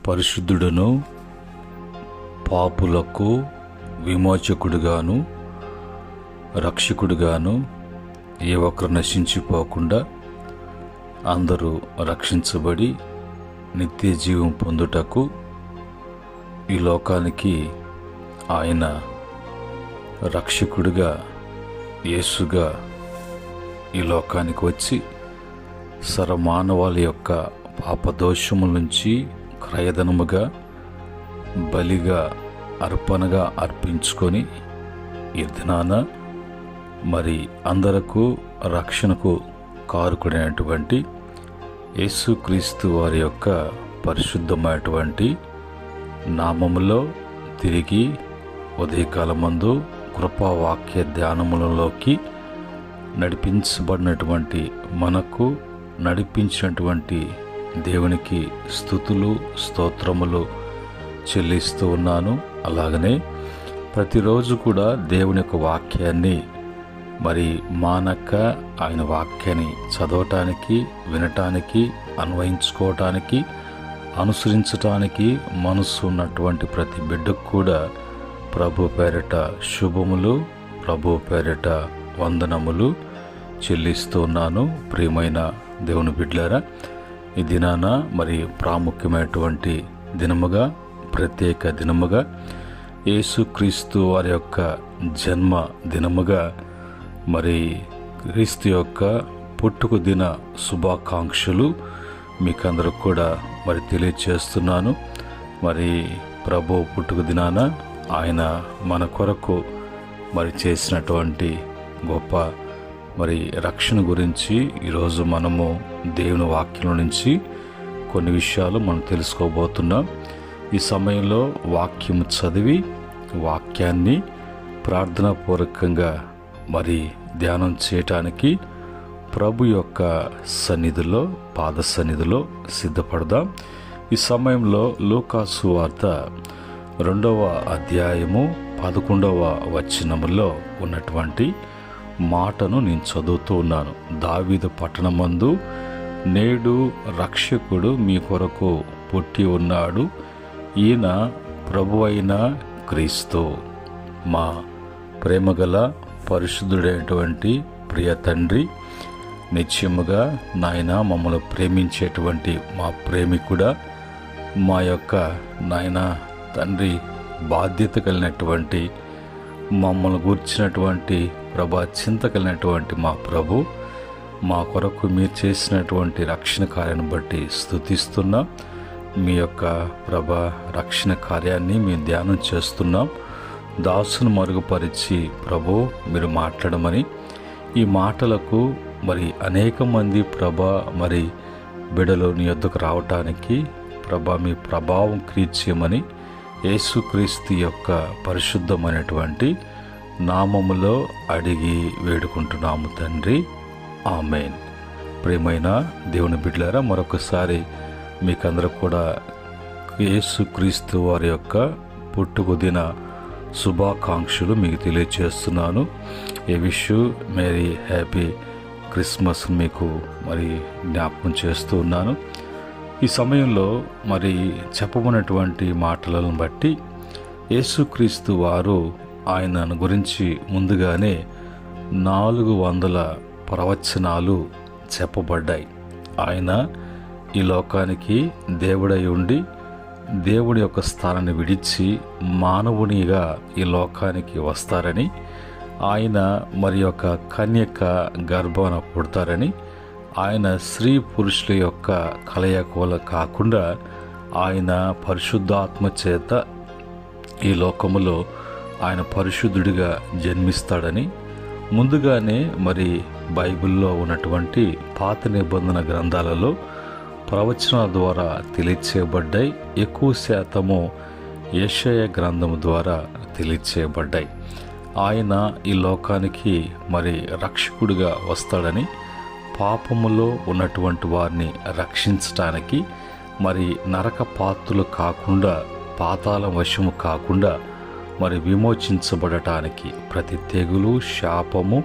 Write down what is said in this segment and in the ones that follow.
పరిశుద్ధుడును పాపులకు విమోచకుడుగాను రక్షకుడుగాను ఏ ఒక్కరు నశించిపోకుండా అందరూ రక్షించబడి నిత్య జీవం పొందుటకు ఈ లోకానికి ఆయన రక్షకుడిగా యేసుగా ఈ లోకానికి వచ్చి సర్వమానవాళి యొక్క పాపదోషముల నుంచి క్రయధనముగా బలిగా అర్పణగా అర్పించుకొని ఈ దినాన మరి అందరకు రక్షణకు కారుకుడైనటువంటి యేసుక్రీస్తు వారి యొక్క పరిశుద్ధమైనటువంటి నామములో తిరిగి ఉదయకాలమందు కృపావాక్య ధ్యానములలోకి నడిపించబడినటువంటి మనకు నడిపించినటువంటి దేవునికి స్తుతులు స్తోత్రములు చెల్లిస్తూ ఉన్నాను. అలాగనే ప్రతిరోజు కూడా దేవుని యొక్క వాక్యాన్ని మరి మానక ఆయన వాక్యాన్ని చదవటానికి వినటానికి అన్వయించుకోవటానికి అనుసరించటానికి మనసు ఉన్నటువంటి ప్రతి బిడ్డకు కూడా ప్రభు పేరిట శుభములు ప్రభు పేరిట వందనములు చెల్లిస్తూ ఉన్నాను. ప్రియమైన దేవుని బిడ్డలారా, ఈ దినాన మరి ప్రాముఖ్యమైనటువంటి దినముగా ప్రత్యేక దినముగా యేసుక్రీస్తు వారి యొక్క జన్మ దినముగా మరి క్రీస్తు యొక్క పుట్టుక దిన శుభాకాంక్షలు మీకందరూ కూడా మరి తెలియచేస్తున్నాను. మరి ప్రభు పుట్టుక దినాన ఆయన మన కొరకు మరి చేసినటువంటి గొప్ప మరి రక్షణ గురించి ఈరోజు మనము దేవుని వాక్యం నుంచి కొన్ని విషయాలు మనం తెలుసుకోబోతున్నాం. ఈ సమయంలో వాక్యం చదివి వాక్యాన్ని ప్రార్థనాపూర్వకంగా మరి ధ్యానం చేయటానికి ప్రభు యొక్క సన్నిధిలో పాద సన్నిధిలో సిద్ధపడదాం. ఈ సమయంలో లూకాసు వార్త 2వ అధ్యాయము 11వ వచనములో ఉన్నటువంటి మాటను నేను చదువుతూ ఉన్నాను. దావీదు పట్టణమందు నేడు రక్షకుడు మీ కొరకు పుట్టి ఉన్నాడు, ఈయన ప్రభువైన క్రీస్తు. మా ప్రేమగల పరిశుద్ధుడైనటువంటి ప్రియ తండ్రి, నిశ్చయముగా నాయన మమ్మల్ని ప్రేమించేటువంటి మా ప్రేమికుడా, మా యొక్క నాయన తండ్రి బాధ్యత కలిగినటువంటి మమ్మల్ని గూర్చినటువంటి ప్రభా చింత కలిగినటువంటి మా ప్రభు, మా కొరకు మీరు చేసినటువంటి రక్షణ కార్యాన్ని బట్టి స్తుతిస్తున్నాం. మీ యొక్క ప్రభా రక్షణ కార్యాన్ని మేము ధ్యానం చేస్తున్నాం. దాసును మరుగుపరిచి ప్రభు మీరు మాట్లాడమని, ఈ మాటలకు మరి అనేక మంది ప్రభా మరి బిడలు నీ యొద్దకు రావటానికి ప్రభా మీ ప్రభావం క్రీచేయమని యేసుక్రీస్తు యొక్క పరిశుద్ధమైనటువంటి నామములో అడిగి వేడుకుంటున్నాము తండ్రి, ఆమేన్. ప్రియమైన దేవుని బిడ్డలారా, మరొకసారి మీకందరూ కూడా యేసుక్రీస్తు వారి యొక్క పుట్టుక దిన శుభాకాంక్షలు మీకు తెలియజేస్తున్నాను. ఈ విషు మేరీ హ్యాపీ క్రిస్మస్ మీకు మరి జ్ఞాపకం చేస్తూ ఉన్నాను. ఈ సమయంలో మరి చెప్పబడినటువంటి మాటలను బట్టి యేసుక్రీస్తు వారు ఆయనను గురించి ముందుగానే 400 ప్రవచనాలు చెప్పబడ్డాయి. ఆయన ఈ లోకానికి దేవుడై ఉండి దేవుడి యొక్క స్థానాన్ని విడిచి మానవునిగా ఈ లోకానికి వస్తారని, ఆయన మరి యొక్క కన్యక గర్భాన పుడతారని, ఆయన స్త్రీ పురుషుల యొక్క కలయికల కాకుండా ఆయన పరిశుద్ధాత్మ చేత ఈ లోకములో ఆయన పరిశుద్ధుడిగా జన్మిస్తాడని ముందుగానే మరి బైబిల్లో ఉన్నటువంటి పాత నిబంధన గ్రంథాలలో ప్రవచనాల ద్వారా తెలియచేయబడ్డాయి. ఎక్కువ శాతము యెషయా గ్రంథము ద్వారా తెలియచేయబడ్డాయి. ఆయన ఈ లోకానికి మరి రక్షకుడిగా వస్తాడని, పాపములో ఉన్నటువంటి వారిని రక్షించటానికి, మరి నరక పాత్రులు కాకుండా పాతాళ వశము కాకుండా మరి విమోచించబడటానికి, ప్రతి తెగులు శాపము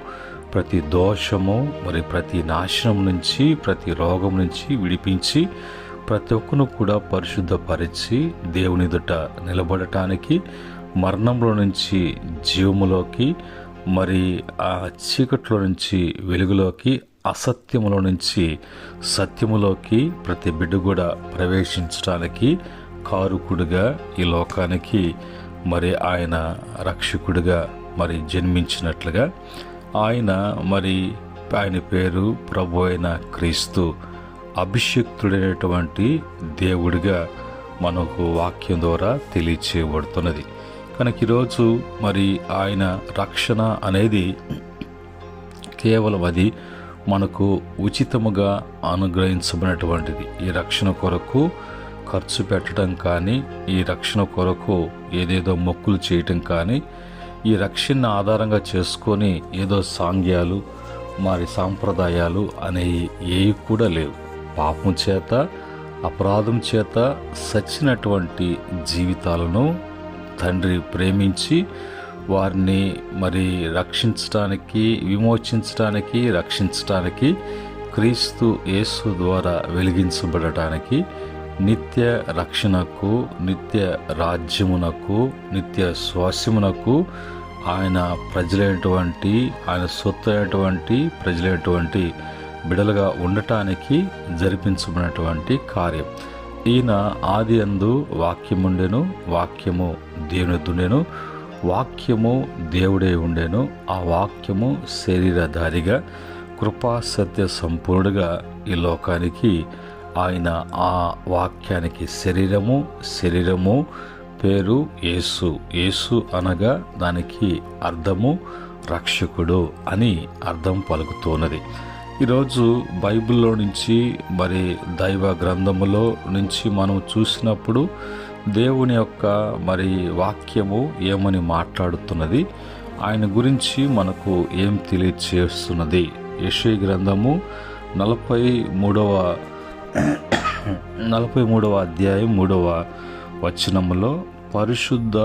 ప్రతి దోషము మరి ప్రతి నాశనం నుంచి ప్రతి రోగం నుంచి విడిపించి ప్రతి ఒక్కరు కూడా పరిశుద్ధపరిచి దేవుని ఎదుట నిలబడటానికి, మరణంలో నుంచి జీవములోకి, మరి ఆ చీకట్లో నుంచి వెలుగులోకి, అసత్యములో నుంచి సత్యములోకి ప్రతి బిడ్డ కూడా ప్రవేశించడానికి కారుకుడుగా ఈ లోకానికి మరి ఆయన రక్షకుడిగా మరి జన్మించినట్లుగా ఆయన పేరు ప్రభు అయిన క్రీస్తు, అభిషిక్తుడైనటువంటి దేవుడిగా మనకు వాక్యం ద్వారా తెలియచేయబడుతున్నది. కనుక ఈరోజు మరి ఆయన రక్షణ అనేది కేవలం అది మనకు ఉచితముగా అనుగ్రహించబడినటువంటిది. ఈ రక్షణ కొరకు ఖర్చు పెట్టడం కానీ, ఈ రక్షణ కొరకు ఏదేదో మొక్కులు చేయటం కానీ, ఈ రక్షణ ఆధారంగా చేసుకొని ఏదో సాంగ్యాలు మరి సాంప్రదాయాలు అనేవి ఏవి కూడా లేవు. పాపం చేత, అపరాధం చేత సచ్చినటువంటి జీవితాలను తండ్రి ప్రేమించి వారిని మరి రక్షించడానికి, విమోచించడానికి, రక్షించడానికి క్రీస్తు యేసు ద్వారా వెలిగించబడటానికి, నిత్య రక్షణకు, నిత్య రాజ్యమునకు, నిత్య స్వాస్యమునకు ఆయన ప్రజలైనటువంటి, ఆయన సొత్తు అయినటువంటి ప్రజలైనటువంటి బిడలుగా ఉండటానికి జరిపించబడినటువంటి కార్యం. ఈయన ఆది అందు వాక్యముండెను, వాక్యము దేవునిదుండెను, వాక్యము దేవుడే ఉండెను, ఆ వాక్యము శరీరధారిగా కృపా సత్య సంపూర్ణుడుగా ఈ లోకానికి ఆయన ఆ వాక్యానికి శరీరము పేరు యేసు. యేసు అనగా దానికి అర్థము రక్షకుడు అని అర్థం పలుకుతున్నది. ఈరోజు బైబిల్లో నుంచి మరి దైవ గ్రంథములో నుంచి మనం చూసినప్పుడు దేవుని యొక్క మరి వాక్యము ఏమని మాట్లాడుతున్నది, ఆయన గురించి మనకు ఏం తెలియచేస్తున్నది. యెషయా గ్రంథము 43వ అధ్యాయం 3వ వచనములో, పరిశుద్ధ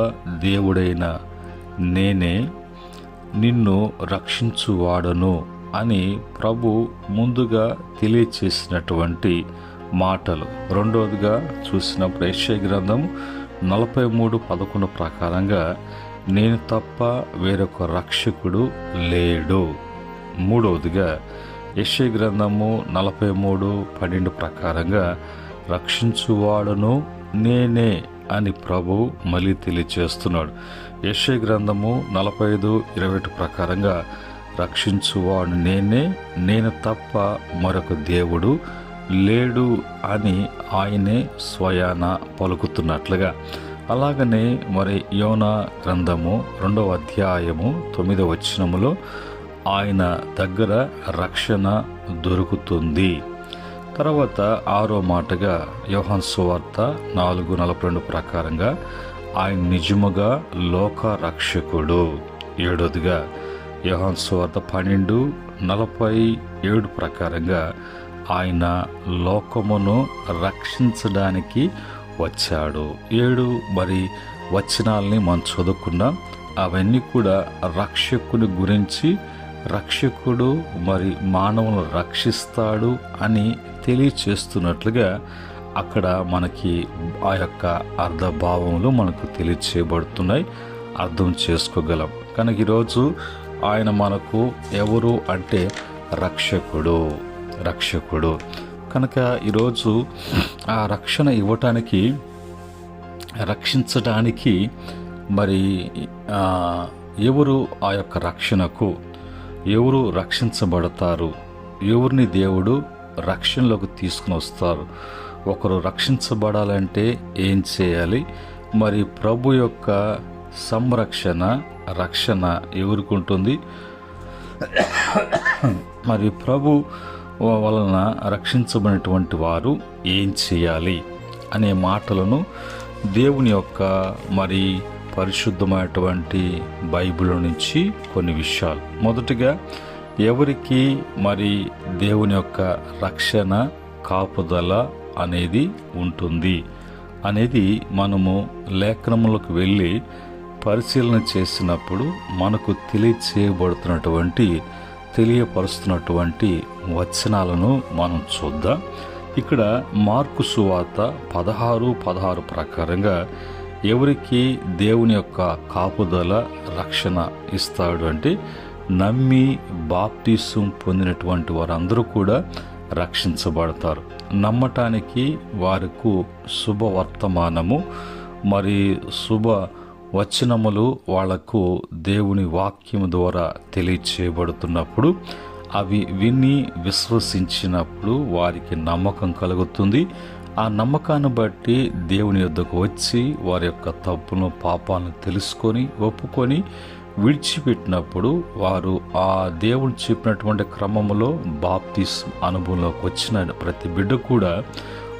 దేవుడైన నేనే నిన్ను రక్షించువాడను అని ప్రభు ముందుగా తెలియచేసినటువంటి మాటలు. రెండవదిగా చూసినప్పుడు యెషయా గ్రంథం 43:11 ప్రకారంగా నేను తప్ప వేరొక రక్షకుడు లేడు. మూడవదిగా యెషయా గ్రంథము 43:12 ప్రకారంగా రక్షించువాడను నేనే అని ప్రభు మళ్ళీ తెలియచేస్తున్నాడు. యెషయా గ్రంథము 45:21 ప్రకారంగా రక్షించువాడు నేనే, నేను తప్ప మరొక దేవుడు లేడు అని ఆయనే స్వయాన పలుకుతున్నట్లుగా, అలాగనే మరి యోనా గ్రంథము 2వ అధ్యాయము 9వ వచనములో ఆయన దగ్గర రక్షణ దొరుకుతుంది. తర్వాత 6వ మాటగా యోహాను సువార్త 4:42 ప్రకారంగా ఆయన నిజముగా లోక రక్షకుడు. 7వదిగా యోహాను సువార్త 12:47 ప్రకారంగా ఆయన లోకమును రక్షించడానికి వచ్చాడు. 7 మరి వచనాల్ని మనం చదువుకున్నాం. అవన్నీ కూడా రక్షకుని గురించి, రక్షకుడు మరి మానవులను రక్షిస్తాడు అని తెలియచేస్తున్నట్లుగా అక్కడ మనకి ఆ యొక్క అర్థభావములు మనకు తెలియచేయబడుతున్నాయి, అర్థం చేసుకోగలం. కనుక ఈరోజు ఆయన మనకు ఎవరు అంటే రక్షకుడు. కనుక ఈరోజు ఆ రక్షణ ఇవ్వటానికి, రక్షించడానికి మరి ఎవరు ఆ యొక్క రక్షణకు, ఎవరు రక్షించబడతారు, ఎవరిని దేవుడు రక్షణలోకి తీసుకుని వస్తారు, ఒకరు రక్షించబడాలంటే ఏం చేయాలి, మరి ప్రభు యొక్క రక్షణ ఎవరికి ఉంటుంది, మరి ప్రభు వలన రక్షించబడినటువంటి వారు ఏం చేయాలి అనే మాటలను దేవుని యొక్క మరి పరిశుద్ధమైనటువంటి బైబిల్ నుంచి కొన్ని విషయాలు. మొదటిగా ఎవరికి మరి దేవుని యొక్క రక్షణ కాపుదల అనేది ఉంటుంది అనేది మనము లేఖనములకు వెళ్ళి పరిశీలన చేసినప్పుడు మనకు తెలియపరుస్తున్నటువంటి వచనాలను మనం చూద్దాం. ఇక్కడ మార్కు సువార్త 16:16 ప్రకారంగా ఎవరికి దేవుని యొక్క కాపుదల రక్షణ ఇస్తాడు అంటే నమ్మి బాప్తిసం పొందినటువంటి వారందరూ కూడా రక్షించబడతారు. నమ్మటానికి వారికి శుభవర్తమానము మరి శుభ వచనములు వాళ్లకు దేవుని వాక్యం ద్వారా తెలియచేయబడుతున్నప్పుడు అవి విని విశ్వసించినప్పుడు వారికి నమ్మకం కలుగుతుంది. ఆ నమ్మకాన్ని బట్టి దేవుని యొద్దకు వచ్చి వారి యొక్క తప్పును పాపాలను తెలుసుకొని ఒప్పుకొని విడిచిపెట్టినప్పుడు వారు ఆ దేవుడు చెప్పినటువంటి క్రమంలో బాప్తిస్మ అనుభవంలోకి వచ్చిన ప్రతి బిడ్డ కూడా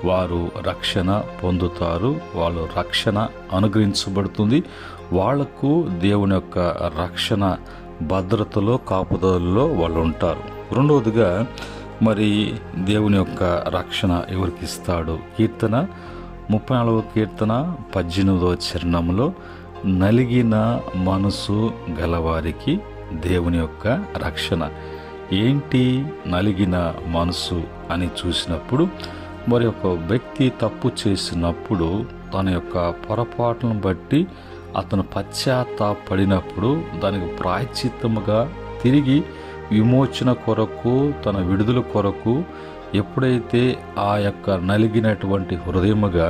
వారు రక్షణ పొందుతారు. వాళ్ళు రక్షణ అనుగ్రహించబడుతుంది. వాళ్లకు దేవుని యొక్క రక్షణ భద్రతలో కాపుదలలో వాళ్ళు ఉంటారు. రెండవదిగా మరి దేవుని యొక్క రక్షణ ఎవరికి ఇస్తాడు? కీర్తన 34వ కీర్తన 18వ చరణంలో నలిగిన మనసు గలవారికి దేవుని యొక్క రక్షణ. ఏంటి నలిగిన మనసు అని చూసినప్పుడు మరి ఒక వ్యక్తి తప్పు చేసినప్పుడు తన యొక్క పొరపాట్లను బట్టి అతను పశ్చాత్తాపడినప్పుడు దానికి ప్రాయశ్చిత్తముగా తిరిగి విమోచన కొరకు తన విడుదల కొరకు ఎప్పుడైతే ఆ యొక్క నలిగినటువంటి హృదయముగా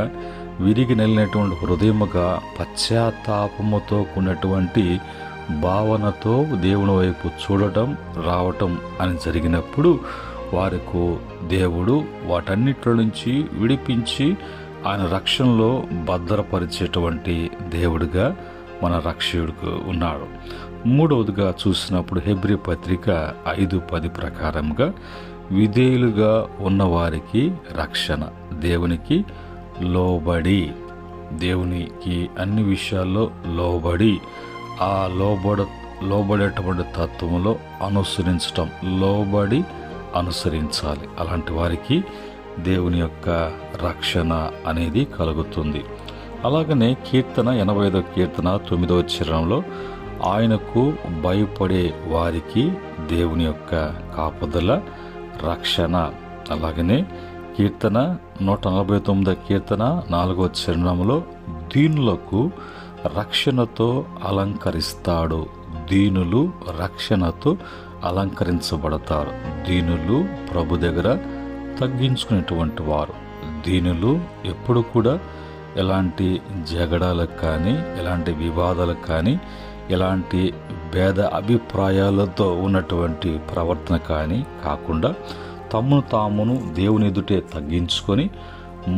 విరిగి నలిగినటువంటి హృదయముగా పశ్చాత్తాపముతో కూడినటువంటి భావనతో దేవుని వైపు చూడటం రావటం అని జరిగినప్పుడు వారికి దేవుడు వాటన్నిటి నుంచి విడిపించి ఆయన రక్షణలో భద్రపరిచేటువంటి దేవుడిగా మన రక్షకుడు ఉన్నాడు. మూడవదిగా చూసినప్పుడు హెబ్రీ పత్రిక 5:10 ప్రకారంగా విధేయులుగా ఉన్నవారికి రక్షణ. దేవునికి లోబడి, దేవునికి అన్ని విషయాల్లో లోబడి ఆ లోబడేటువంటి తత్వంలో అనుసరించటం, లోబడి అనుసరించాలి. అలాంటి వారికి దేవుని యొక్క రక్షణ అనేది కలుగుతుంది. అలాగనే కీర్తన 85వ కీర్తన 9వ చరణంలో ఆయనకు భయపడే వారికి దేవుని యొక్క కాపుదల రక్షణ. అలాగనే కీర్తన 149వ కీర్తన 4వ చరణంలో దీనులకు రక్షణతో అలంకరిస్తాడు. దీనులు రక్షణతో అలంకరించబడతారు. దీనులు ప్రభు దగ్గర తగ్గించుకునేటువంటి వారు. దీనులు ఎప్పుడు కూడా ఎలాంటి జగడాలకు కానీ, ఎలాంటి వివాదాలకు కానీ, ఎలాంటి భేద అభిప్రాయాలతో ఉన్నటువంటి ప్రవర్తన కానీ కాకుండా తమను తామును దేవుని ఎదుటే తగ్గించుకొని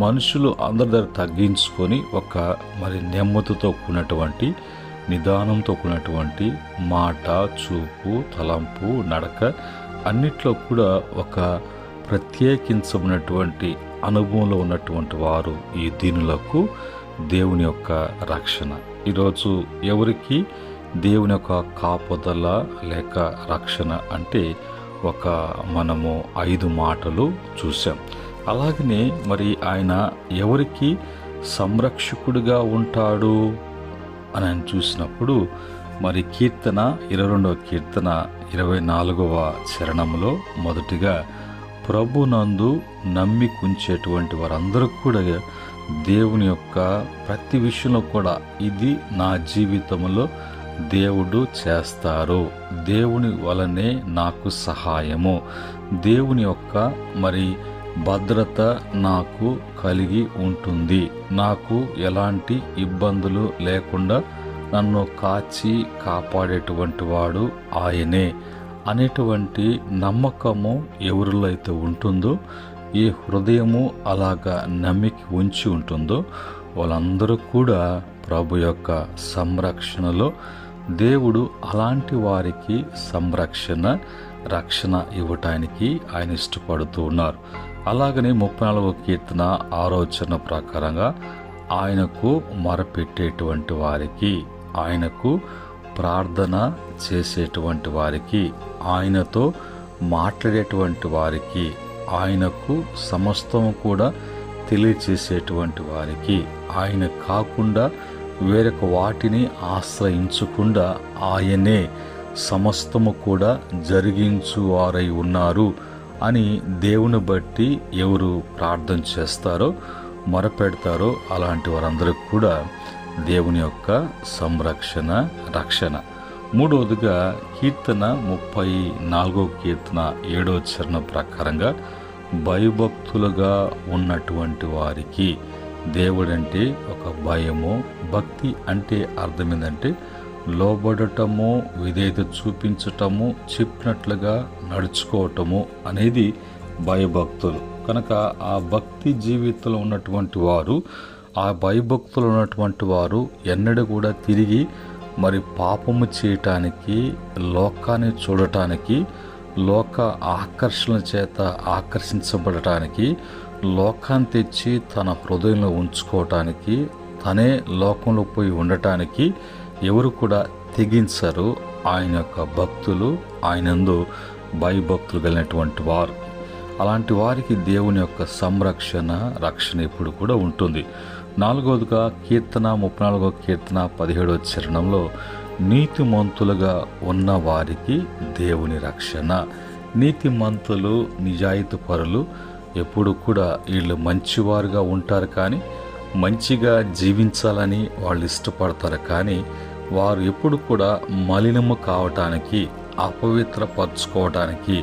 మనుషులు అందరి దగ్గర తగ్గించుకొని ఒక మరి నెమ్మదితో కూడినటువంటి నిదానంతో కూడినటువంటి మాట, చూపు, తలంపు, నడక అన్నిట్లో కూడా ఒక ప్రత్యేకించబడినటువంటి అనుభవంలో ఉన్నటువంటి వారు ఈ దీనులకు దేవుని యొక్క రక్షణ. ఈరోజు ఎవరికి దేవుని యొక్క కాపుదల లేక రక్షణ అంటే మనము 5 మాటలు చూసాం. అలాగనే మరి ఆయన ఎవరికి సంరక్షకుడిగా ఉంటాడు అని చూసినప్పుడు మరి కీర్తన 22వ కీర్తన 24వ చరణంలో మొదటిగా ప్రభునందు నమ్మికుంచేటువంటి వారందరూ కూడా దేవుని యొక్క ప్రతి విషయంలో కూడా ఇది నా జీవితంలో దేవుడు చేస్తారు, దేవుని వలనే నాకు సహాయము, దేవుని యొక్క మరి భద్రత నాకు కలిగి ఉంటుంది, నాకు ఎలాంటి ఇబ్బందులు లేకుండా నన్ను కాచి కాపాడేటువంటి వాడు ఆయనే అనేటువంటి నమ్మకము ఎవరిలో అయితే ఉంటుందో, ఈ హృదయము అలాగా నమ్మికి ఉంచి ఉంటుందో వాళ్ళందరూ కూడా ప్రభు యొక్క సంరక్షణలో దేవుడు అలాంటి వారికి రక్షణ ఇవ్వటానికి ఆయన ఇష్టపడుతూ ఉన్నారు. అలాగనే 34వ కీర్తన 6వ చరణం ప్రకారంగా ఆయనకు మొరపెట్టేటువంటి వారికి, ఆయనకు ప్రార్థన చేసేటువంటి వారికి, ఆయనతో మాట్లాడేటువంటి వారికి, ఆయనకు సమస్తము కూడా తెలియచేసేటువంటి వారికి, ఆయన కాకుండా వేరొక వాటిని ఆశ్రయించకుండా ఆయనే సమస్తము కూడా జరిగించువారై ఉన్నారు అని దేవుని బట్టి ఎవరు ప్రార్థన చేస్తారో మొరపెడతారో అలాంటి వారందరికీ కూడా దేవుని యొక్క సంరక్షణ రక్షణ. మూడవదిగా కీర్తన 34వ కీర్తన 7వ చరణం ప్రకారంగా భయభక్తులుగా ఉన్నటువంటి వారికి దేవుడంటే ఒక భయము. భక్తి అంటే అర్థం ఏంటంటే లోబడటము, విధేయత చూపించటము, చెప్పినట్లుగా నడుచుకోవటము అనేది భయభక్తులు. కనుక ఆ భక్తి జీవితంలో ఉన్నటువంటి వారు, ఆ భయభక్తులు ఉన్నటువంటి వారు ఎన్నడూ కూడా తిరిగి మరి పాపము చేయటానికి, లోకాన్ని చూడటానికి, లోక ఆకర్షణ చేత ఆకర్షించబడటానికి, లోకాన్ని తెచ్చి తన హృదయంలో ఉంచుకోవటానికి, తనే లోకంలో పోయి ఉండటానికి ఎవరు కూడా తెగించరు. ఆయన యొక్క భక్తులు, ఆయనందు భయభక్తులు కలిగినటువంటి వారు. అలాంటి వారికి దేవుని యొక్క సంరక్షణ రక్షణ ఎప్పుడు కూడా ఉంటుంది. నాలుగవదిగా కీర్తన 34వ కీర్తన 17వ చరణంలో నీతిమంతులుగా ఉన్న వారికి దేవుని రక్షణ. నీతిమంతులు, నిజాయితీ పరులు ఎప్పుడు కూడా వీళ్ళు మంచివారుగా ఉంటారు, కానీ మంచిగా జీవించాలని వాళ్ళు ఇష్టపడతారు. కానీ వారు ఎప్పుడు కూడా మలినము కావటానికి, అపవిత్రపరచుకోవటానికి,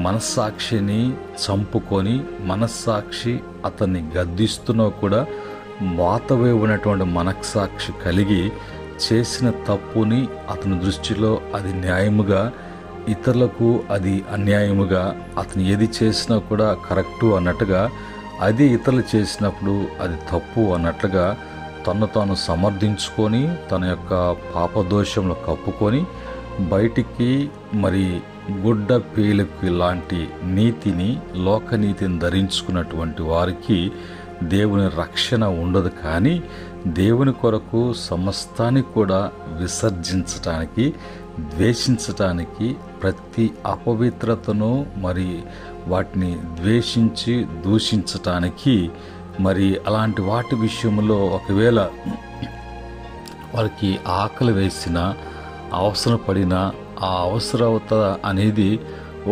మనస్సాక్షిని చంపుకొని మనస్సాక్షి అతన్ని గద్దిస్తున్నా కూడా వాతవేయబడినటువంటి మనస్సాక్షి కలిగి చేసిన తప్పుని అతని దృష్టిలో అది న్యాయముగా, ఇతరులకు అది అన్యాయముగా, అతను ఏది చేసినా కూడా కరెక్టు అన్నట్టుగా, అది ఇతరులు చేసినప్పుడు అది తప్పు అన్నట్లుగా తను తాను సమర్థించుకొని తన యొక్క పాపదోషంలో కప్పుకొని బయటికి మరి గుడ్డ పేలికి లాంటి నీతిని, లోకనీతిని ధరించుకున్నటువంటి వారికి దేవుని రక్షణ ఉండదు. కానీ దేవుని కొరకు సమస్తాన్ని కూడా విసర్జించటానికి, ద్వేషించటానికి, ప్రతి అపవిత్రతను మరి వాటిని ద్వేషించి దూషించటానికి, మరి అలాంటి వాటి విషయంలో ఒకవేళ వాళ్ళకి ఆకలి వేసిన, అవసరం పడిన ఆ అవసరత అనేది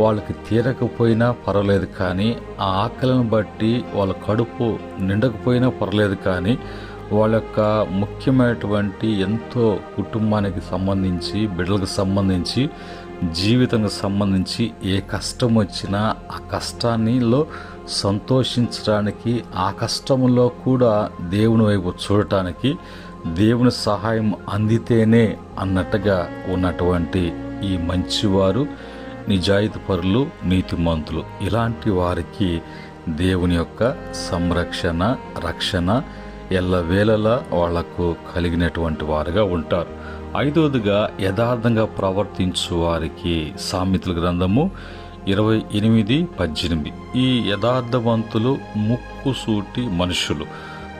వాళ్ళకి తీరకపోయినా పర్వాలేదు, కానీ ఆ ఆకలిని బట్టి వాళ్ళ కడుపు నిండకపోయినా పర్లేదు, కానీ వాళ్ళ యొక్క ముఖ్యమైనటువంటి ఎంతో కుటుంబానికి సంబంధించి, బిడ్డలకు సంబంధించి, జీవితానికి సంబంధించి ఏ కష్టం వచ్చినా ఆ కష్టాన్నిలో సంతోషించడానికి, ఆ కష్టంలో కూడా దేవుని వైపు చూడటానికి, దేవుని సహాయం అందితేనే అన్నట్టుగా ఉన్నటువంటి ఈ మంచివారు, నిజాయితీపరులు, నీతిమంతులు, ఇలాంటి వారికి దేవుని యొక్క సంరక్షణ రక్షణ ఎల్లవేళలా వాళ్లకు కలిగినటువంటి వారుగా ఉంటారు. ఐదవదిగా యథార్థంగా ప్రవర్తించు వారికి సామెతల గ్రంథము 28:18 ఈ యథార్థవంతులు ముక్కుసూటి మనుషులు,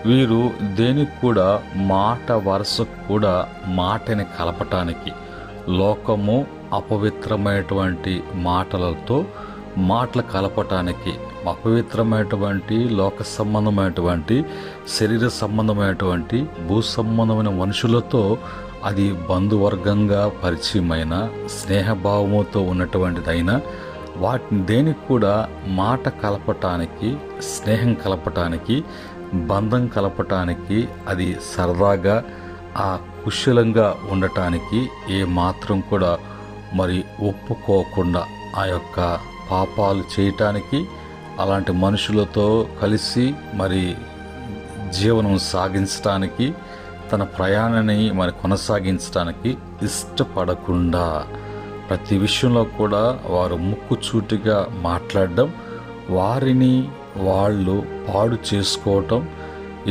వీరు దేనికి కూడా మాట వరుసకు కూడా మాటని కలపటానికి, లోకము అపవిత్రమైనటువంటి మాటలతో మాటలు కలపటానికి, అపవిత్రమైనటువంటి లోక సంబంధమైనటువంటి, శరీర సంబంధమైనటువంటి, భూ సంబంధమైన మనుషులతో, అది బంధువర్గంగా పరిచయమైన, స్నేహభావముతో ఉన్నటువంటిదైనా వాటిని దేనికి కూడా మాట కలపటానికి, స్నేహం కలపటానికి, బంధం కలపటానికి, అది సరదాగా ఆ కుశలంగా ఉండటానికి ఏ మాత్రం కూడా మరి ఒప్పుకోకుండా ఆ యొక్క పాపాలు చేయటానికి, అలాంటి మనుషులతో కలిసి మరి జీవనం సాగించటానికి, తన ప్రయాణాన్ని మరి కొనసాగించడానికి ఇష్టపడకుండా ప్రతి విషయంలో కూడా వారు ముక్కుచూటిగా మాట్లాడడం, వారిని వాళ్ళు పాడు చేసుకోవటం,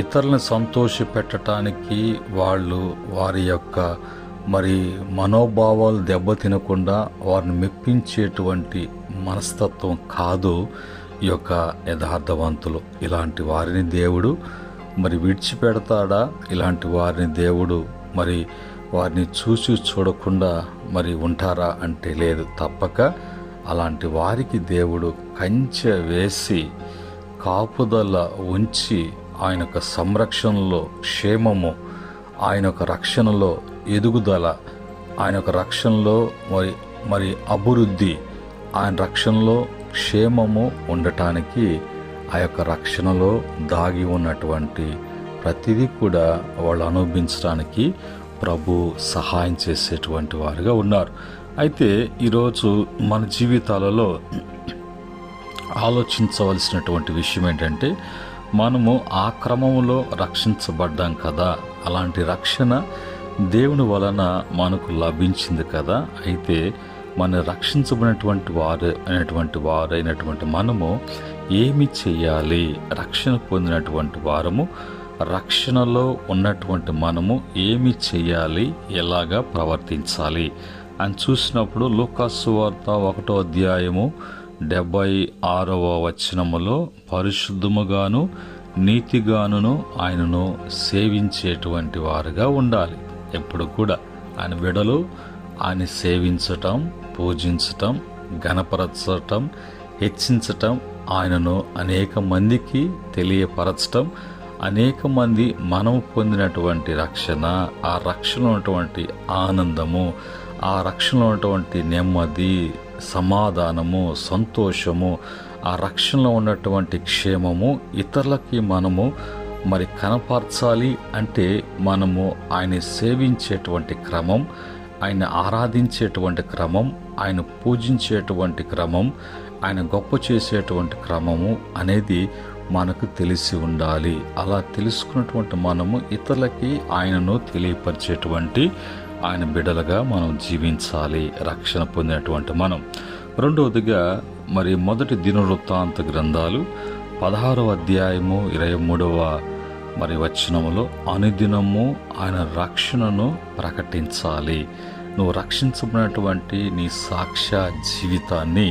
ఇతరులను సంతోషపెట్టడానికి వాళ్ళు వారి యొక్క మరి మనోభావాలు దెబ్బతినకుండా వారిని మెప్పించేటువంటి మనస్తత్వం కాదు ఈ యొక్క యథార్థవంతులు. ఇలాంటి వారిని దేవుడు మరి విడిచిపెడతాడా? ఇలాంటి వారిని దేవుడు మరి వారిని చూసి చూడకుండా మరి ఉంటారా అంటే లేదు. తప్పక అలాంటి వారికి దేవుడు కంచె వేసి కాపుదల ఉంచి ఆయన యొక్క సంరక్షణలో క్షేమము, ఆయన యొక్క రక్షణలో ఎదుగుదల, ఆయన యొక్క రక్షణలో మరి అభివృద్ధి, ఆయన రక్షణలో క్షేమము ఉండటానికి ఆ యొక్క రక్షణలో దాగి ఉన్నటువంటి ప్రతిదీ కూడా వాళ్ళు అనుభవించడానికి ప్రభు సహాయం చేసేటువంటి వారుగా ఉన్నారు. అయితే ఈరోజు మన జీవితాలలో ఆలోచించవలసినటువంటి విషయం ఏంటంటే, మనము ఆ క్రమంలో రక్షించబడ్డాం కదా, అలాంటి రక్షణ దేవుని వలన మనకు లభించింది కదా. అయితే మన రక్షించబడినటువంటి వారైనటువంటి మనము ఏమి చేయాలి? రక్షణ పొందినటువంటి వారము, రక్షణలో ఉన్నటువంటి మనము ఏమి చేయాలి, ఎలాగా ప్రవర్తించాలి అని చూసినప్పుడు లూకాసు సువార్త 1వ అధ్యాయము 76వ వచనములో పరిశుద్ధముగాను నీతిగాను ఆయనను సేవించేటువంటి వారుగా ఉండాలి. ఎప్పుడు కూడా ఆయన బిడ్డలు ఆయన సేవించటం, పూజించటం, ఘనపరచటం, హెచ్చించటం, ఆయనను అనేక మందికి తెలియపరచటం, అనేక మంది మనం పొందినటువంటి రక్షణ, ఆ రక్షణలో ఉన్నటువంటి ఆనందము, ఆ రక్షణలో ఉన్నటువంటి నెమ్మది, సమాధానము, సంతోషము, ఆ రక్షణలో ఉన్నటువంటి క్షేమము ఇతరులకి మనము మరి కనపరచాలి అంటే మనము ఆయన సేవించేటువంటి క్రమం, ఆయన ఆరాధించేటువంటి క్రమం, ఆయన పూజించేటువంటి క్రమం, ఆయన గొప్ప చేసేటువంటి క్రమము అనేది మనకు తెలిసి ఉండాలి. అలా తెలుసుకున్నటువంటి మనము ఇతరులకి ఆయనను తెలియపరిచేటువంటి ఆయన బిడ్డలుగా మనం జీవించాలి, రక్షణ పొందినటువంటి మనం. రెండవదిగా మరి మొదటి దినవృత్తాంత గ్రంథాలు 16వ అధ్యాయము 23వ మరి వచనములో అనుదినము ఆయన రక్షణను ప్రకటించాలి. నువ్వు రక్షించబడినటువంటి నీ సాక్ష్య జీవితాన్ని,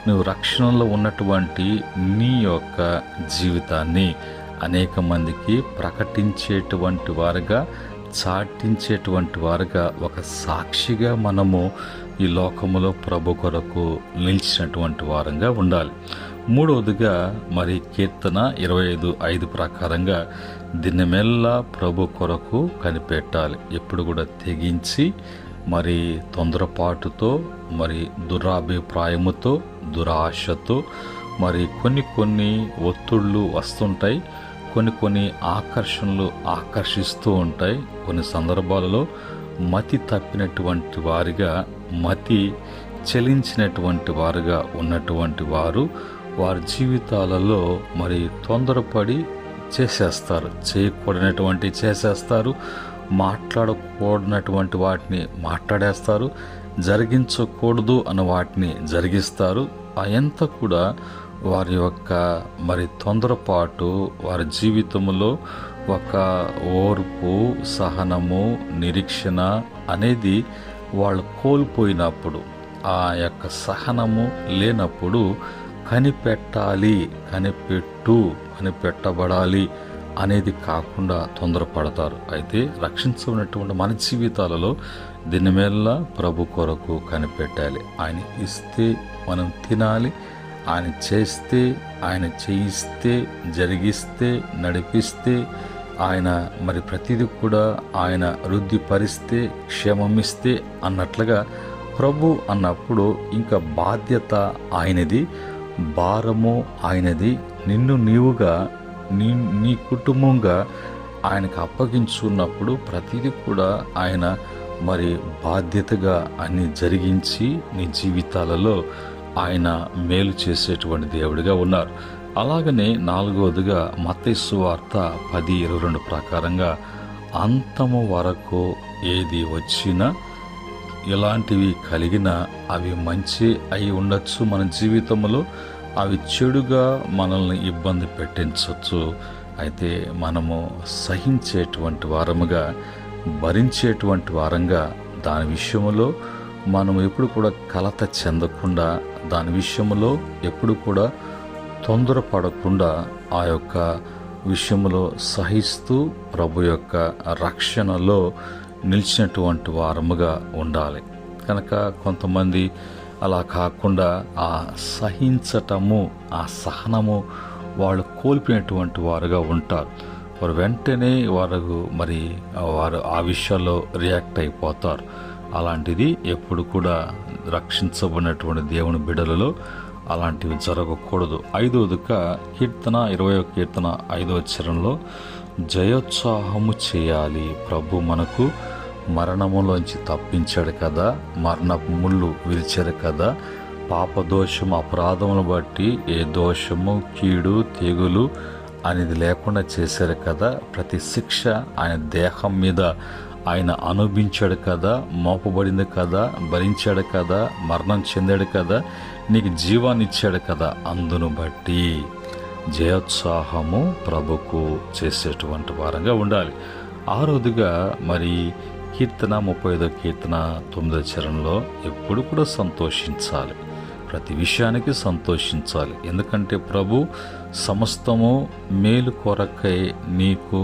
నువ్వు రక్షణలో ఉన్నటువంటి నీ యొక్క జీవితాన్ని అనేక మందికి ప్రకటించేటువంటి వారుగా, చాటించేటువంటి వారుగా, ఒక సాక్షిగా మనము ఈ లోకములో ప్రభు కొరకు నిలిచినటువంటి వారంగా ఉండాలి. మూడవదిగా మరి కీర్తన 25:5 ప్రకారంగా దినమెల్లా ప్రభు కొరకు కనిపెట్టాలి. ఎప్పుడు కూడా తెగించి మరి తొందరపాటుతో, మరి దురాభిప్రాయముతో, దురాశతో, మరి కొన్ని ఒత్తిళ్ళు వస్తుంటాయి, కొన్ని ఆకర్షణలు ఆకర్షిస్తూ ఉంటాయి. కొన్ని సందర్భాలలో మతి తప్పినటువంటి వారిగా, మతి చెలించినటువంటి వారుగా ఉన్నటువంటి వారు వారి జీవితాలలో మరి తొందరపడి చేసేస్తారు, చేయకూడనటువంటి చేసేస్తారు, మాట్లాడకూడనటువంటి వాటిని మాట్లాడేస్తారు, జరిగించకూడదు అన్న వాటిని జరిగిస్తారు. అయంత కూడా వారి యొక్క మరి తొందరపాటు వారి జీవితంలో ఒక ఓర్పు, సహనము, నిరీక్షణ అనేది వాళ్ళు కోల్పోయినప్పుడు, ఆ యొక్క సహనము లేనప్పుడు కనిపెట్టాలి, కనిపెట్టబడాలి అనేది కాకుండా తొందరపడతారు. అయితే రక్షించబడినటువంటి మన జీవితాలలో దినమెల్లా ప్రభు కొరకు కనిపెట్టాలి. ఆయన ఇస్తే మనం తినాలి, ఆయన చేస్తే, ఆయన చేయిస్తే, జరిగిస్తే, నడిపిస్తే, ఆయన మరి ప్రతిదీ కూడా ఆయన వృద్ధిపరిస్తే, క్షేమమిస్తే అన్నట్లుగా ప్రభు అన్నప్పుడు ఇంకా బాధ్యత ఆయనది, భారము ఆయనది. నిన్ను నీవుగా, నీ కుటుంబంగా ఆయనకు అప్పగించున్నప్పుడు ప్రతిదీ కూడా ఆయన మరి బాధ్యతగా అన్ని జరిగించి నీ జీవితాలలో ఆయన మేలు చేసేటువంటి దేవుడిగా ఉన్నారు. అలాగనే నాలుగవదిగా మత్తయి సువార్త 10:22 ప్రకారంగా అంతము వరకు ఏది వచ్చినా, ఎలాంటివి కలిగినా అవి మంచి అయి ఉండొచ్చు మన జీవితంలో, అవి చెడుగా మనల్ని ఇబ్బంది పెట్టించవచ్చు. అయితే మనము సహించేటువంటి వారముగా, భరించేటువంటి వారంగా, దాని విషయంలో మనం ఎప్పుడు కూడా కలత చెందకుండా, దాని విషయంలో ఎప్పుడు కూడా తొందరపడకుండా ఆ యొక్క విషయంలో సహిస్తూ ప్రభు యొక్క రక్షణలో నిలిచినటువంటి వారముగా ఉండాలి. కనుక కొంతమంది అలా కాకుండా ఆ సహించటము, ఆ సహనము వాళ్ళు కోల్పోయినటువంటి వారుగా ఉంటారు. వారు వెంటనే వారు ఆ విషయాల్లో రియాక్ట్ అయిపోతారు. అలాంటిది ఎప్పుడు కూడా రక్షించబడినటువంటి దేవుని బిడ్డలలో అలాంటివి జరగకూడదు. 5వదిగా కీర్తన 20వ కీర్తన 5వ చరణంలో జయోత్సాహము చేయాలి. ప్రభు మనకు మరణములోంచి తప్పించాడు కదా, మరణపు ముళ్ళు విరిచాడు కదా, పాపదోషం అపరాధములను బట్టి ఏ దోషము కీడు తెగులు అనేది లేకుండా చేశారు కదా, ప్రతి శిక్ష ఆయన దేహం మీద ఆయన అనుభవించాడు కదా, మోపబడింది కదా, భరించాడు కదా, మరణం చెందాడు కదా, నీకు జీవాన్ని ఇచ్చాడు కదా, అందును బట్టి జయోత్సాహము ప్రభుకు చేసేటువంటి వారంగా ఉండాలి. 6వదిగా మరి కీర్తన 35వ కీర్తన 9వ చరణంలో ఎప్పుడు కూడా సంతోషించాలి, ప్రతి విషయానికి సంతోషించాలి. ఎందుకంటే ప్రభు సమస్తము మేలు కొరకై నీకు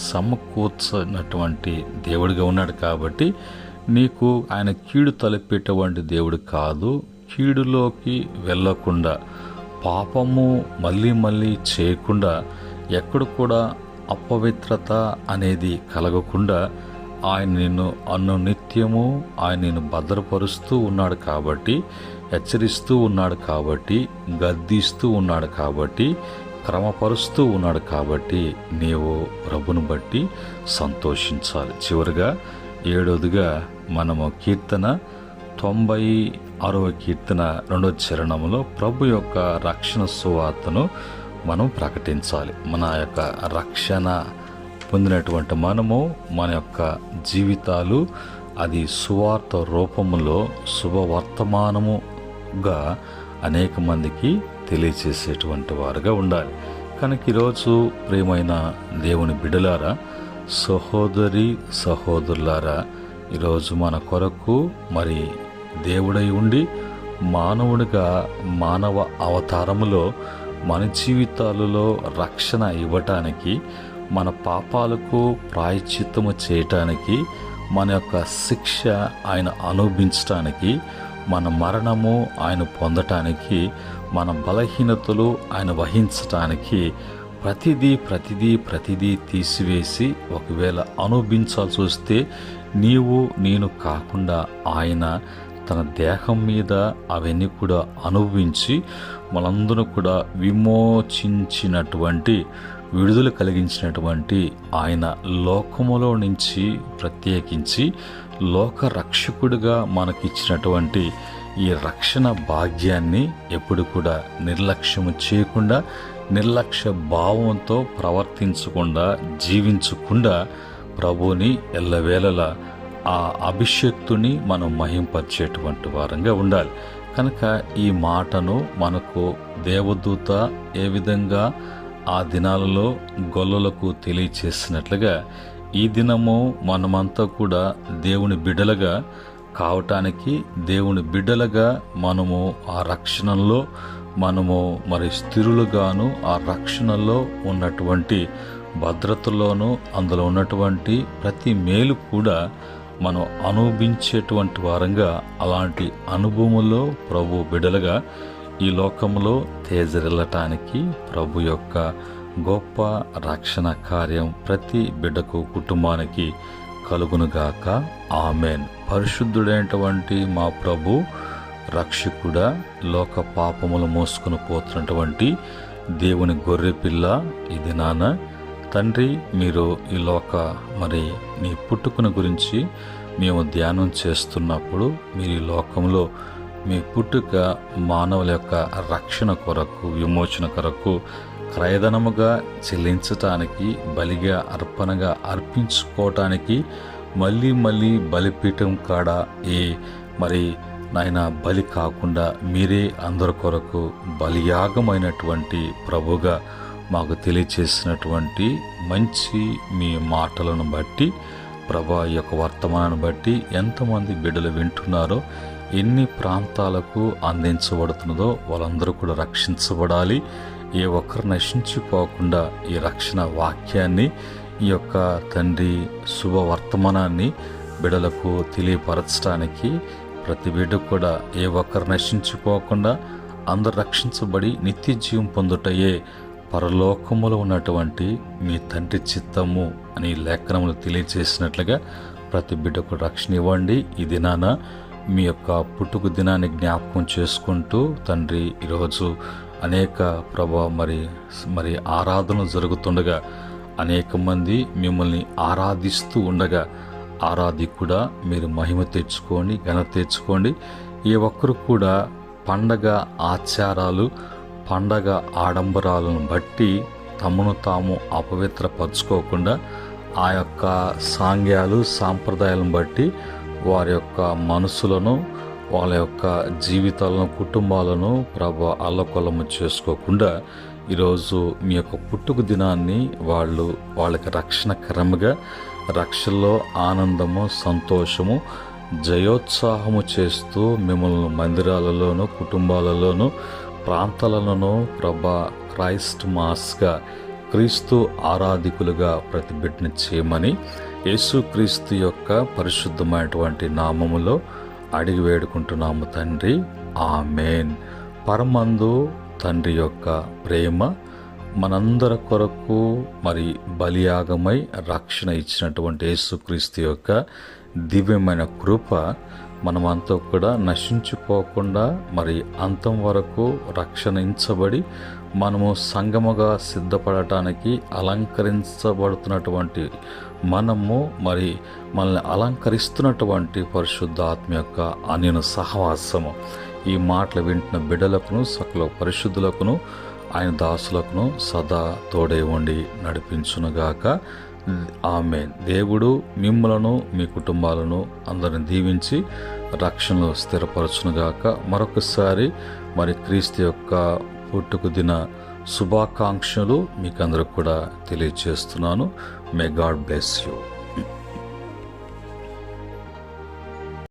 సమకూర్చినటువంటి దేవుడిగా ఉన్నాడు కాబట్టి నీకు ఆయన కీడు తలపెట్టేటువంటి దేవుడు కాదు. కీడులోకి వెళ్ళకుండా, పాపము మళ్ళీ మళ్ళీ చేయకుండా, ఎక్కడ కూడా అపవిత్రత అనేది కలగకుండా ఆయన నిన్ను నిత్యము ఆయన నిన్ను భద్రపరుస్తూ ఉన్నాడు కాబట్టి, హెచ్చరిస్తూ ఉన్నాడు కాబట్టి, గద్దిస్తూ ఉన్నాడు కాబట్టి, క్రమపరుస్తూ ఉన్నాడు కాబట్టి నీవు ప్రభును బట్టి సంతోషించాలి. చివరిగా 7వదిగా మనము కీర్తన 96వ కీర్తన 2వ చరణంలో ప్రభు యొక్క రక్షణ సువార్తను మనం ప్రకటించాలి. మన యొక్క రక్షణ పొందినటువంటి మనము మన యొక్క జీవితాలు అది సువార్త రూపములో శుభవర్తమానముగా అనేక మందికి తెలియచేసేటువంటి వారుగా ఉండాలి. కనుక ఈరోజు ప్రియమైన దేవుని బిడ్డలారా, సహోదరి సహోదరులారా, ఈరోజు మన కొరకు మరి దేవుడై ఉండి మానవుడిగా మానవ అవతారములో మన జీవితాలలో రక్షణ ఇవ్వటానికి, మన పాపాలకు ప్రాయశ్చిత్తము చేయటానికి, మన యొక్క శిక్ష ఆయన అనుభవించటానికి, మన మరణము ఆయన పొందటానికి, మన బలహీనతలు ఆయన వహించటానికి ప్రతిదీ తీసివేసి ఒకవేళ అనుభవించాల్సి వస్తే నీవు నేను కాకుండా ఆయన తన దేహం మీద అవన్నీ కూడా అనుభవించి మనందరూ కూడా విమోచించినటువంటి, విడుదల కలిగించినటువంటి ఆయన లోకములో నుంచి ప్రత్యేకించి లోక రక్షకుడిగా మనకిచ్చినటువంటి ఈ రక్షణ భాగ్యాన్ని ఎప్పుడు కూడా నిర్లక్ష్యము చేయకుండా, నిర్లక్ష్య భావంతో ప్రవర్తించకుండా, జీవించకుండా ప్రభువుని ఎల్లవేళలా ఆ అభిషేక్తుని మనం మహింపరిచేటువంటి వారంగా ఉండాలి. కనుక ఈ మాటను మనకు దేవదూత ఏ విధంగా ఆ దినాలలో గొల్లలకు తెలియచేసినట్లుగా ఈ దినము మనమంతా కూడా దేవుని బిడ్డలుగా కావటానికి, దేవుని బిడ్డలుగా మనము ఆ రక్షణలో మనము మరి స్థిరులుగాను, ఆ రక్షణలో ఉన్నటువంటి భద్రతలోను, అందులో ఉన్నటువంటి ప్రతి మేలు కూడా మనం అనుభవించేటువంటి వారంగా, అలాంటి అనుభవములో ప్రభు బిడ్డలుగా ఈ లోకంలో తేజరిల్లటానికి ప్రభు యొక్క గొప్ప రక్షణ కార్యం ప్రతి బిడ్డకు, కుటుంబానికి కలుగునుగాక. ఆమెన్. పరిశుద్ధుడైనటువంటి మా ప్రభు రక్షకుడా, లోక పాపములు మోసుకుని పోతున్నటువంటి దేవుని గొర్రె పిల్ల, ఇది నాన్న తండ్రి, మీరు ఈ లోక మరి నీ పుట్టుకను గురించి మేము ధ్యానం చేస్తున్నప్పుడు మీరు ఈ లోకంలో మీ పుట్టుక మానవుల యొక్క రక్షణ కొరకు, విమోచన కొరకు క్రయధనముగా చెల్లించటానికి, బలిగా అర్పణగా అర్పించుకోవటానికి, మళ్ళీ బలిపీఠం కాడ మరి నాయన బలి కాకుండా మీరే అందరి కొరకు బలియాగమైనటువంటి ప్రభుగా మాకు తెలియచేసినటువంటి మంచి మీ మాటలను బట్టి, ప్రభా ఈ యొక్క వర్తమానాన్ని బట్టి ఎంతమంది బిడ్డలు వింటున్నారో, ఎన్ని ప్రాంతాలకు అందించబడుతున్నదో వాళ్ళందరూ కూడా రక్షించబడాలి. ఏ ఒక్కరు నశించిపోకుండా ఈ రక్షణ వాక్యాన్ని, ఈ యొక్క తండ్రి శుభవర్తమానాన్ని బిడ్డలకు తెలియపరచడానికి ప్రతి బిడ్డ కూడా ఏ ఒక్కరు నశించిపోకుండా అందరు రక్షించబడి నిత్య జీవం పొందుటయే పరలోకములో ఉన్నటువంటి మీ తండ్రి చిత్తము అని లేఖనములు తెలియచేసినట్లుగా ప్రతి బిడ్డకు రక్షణ ఇవ్వండి. ఈ దినాన మీ యొక్క పుట్టుక దినాన్ని జ్ఞాపకం చేసుకుంటూ తండ్రి ఈరోజు అనేక ప్రభా మరి ఆరాధనలు జరుగుతుండగా అనేక మంది మిమ్మల్ని ఆరాధిస్తూ ఉండగా ఆరాధికుడా మీరు మహిమ తెచ్చుకోండి, ఘనత తెచ్చుకోండి. ఏ ఒక్కరు కూడా పండగ ఆచారాలు, పండగ ఆడంబరాలను బట్టి తమను తాము అపవిత్రపరచుకోకుండా ఆ యొక్క సాంగ్యాలు సాంప్రదాయాలను బట్టి వారి యొక్క మనసులను, వాళ్ళ యొక్క జీవితాలను, కుటుంబాలను అల్లకొల్లము చేసుకోకుండా ఈరోజు మీ యొక్క పుట్టుక దినాన్ని వాళ్ళకి రక్షణకరముగా, రక్షణలో ఆనందము, సంతోషము, జయోత్సాహము చేస్తూ మిమ్మల్ని మందిరాలలోనూ, కుటుంబాలలోనూ, ప్రాంతాలలోనూ క్రైస్ట్ మాస్గా, క్రీస్తు ఆరాధికులుగా ప్రతి బిడ్డని చేయమని యేసుక్రీస్తు యొక్క పరిశుద్ధమైనటువంటి నామములో అడిగి వేడుకుంటున్నాము తండ్రి. ఆమేన్. పరమందు తండ్రి యొక్క ప్రేమ, మనందరి కొరకు మరి బలియాగమై రక్షణ ఇచ్చినటువంటి యేసుక్రీస్తు యొక్క దివ్యమైన కృప మనమంతా కూడా నశించిపోకుండా మరి అంతం వరకు రక్షణించబడి మనము సంగముగా సిద్ధపడటానికి అలంకరించబడుతున్నటువంటి మనల్ని అలంకరిస్తున్నటువంటి పరిశుద్ధాత్మ యొక్క అన్యున సహవాసము ఈ మాటలు వింటున్న బిడ్డలకును, సకల పరిశుద్ధులకును, ఆయన దాసులకును సదా తోడే ఉండి నడిపించునుగాక. ఆమేన్. దేవుడు మిమ్మలను, మీ కుటుంబాలను అందరిని దీవించి రక్షణలో స్థిరపరచునుగాక. మరొకసారి మరి క్రీస్తు యొక్క పుట్టుక దిన శుభాకాంక్షలు మీకందరూ కూడా తెలియజేస్తున్నాను. May God bless you.